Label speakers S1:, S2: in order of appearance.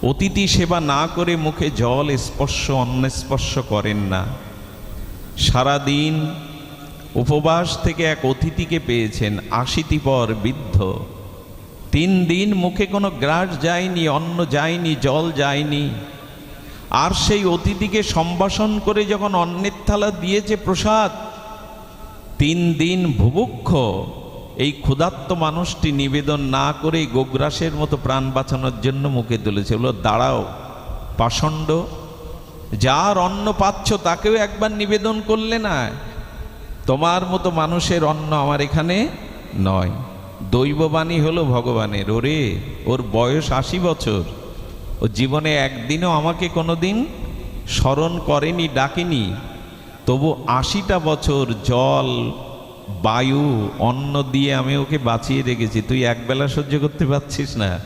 S1: অতিথি সেবা না করে মুখে জল স্পর্শ অন্ন স্পর্শ করেন না। সারাদিন উপবাস থেকে এক অতিথিকে পেয়েছেন, ৮০টি পর বৃদ্ধ, ৩ দিন মুখে কোনো গ্রাস যায়নি, অন্ন যায়নি, জল যায়নি। আর সেই অতিথিকে সম্ভাষণ করে যখন অন্নের থালা দিয়েছে প্রসাদ, ৩ দিন ভুভুক্ষ এই ক্ষুধার্ত মানুষটি নিবেদন না করে গোগ্রাসের মতো প্রাণ বাঁচানোর জন্য মুখে তুলেছে। বলল, দাঁড়াও পাষণ্ড, যার অন্ন পাচ্ছ তাকেও একবার নিবেদন করলে না? তোমার মতো মানুষের অন্ন আমার এখানে নয়। দৈববাণী হলো ভগবানের। ওরে, ওর বয়স ৮০ বছর, ও জীবনে একদিনও আমাকে কোনোদিন স্মরণ করেনি, ডাকেনি, তবু ৮০টা বছর জল, বায়ু, অন্ন দিয়ে আমি ওকে বাঁচিয়ে রেখেছি। তুই একবেলা সহ্য করতে পারছিস না?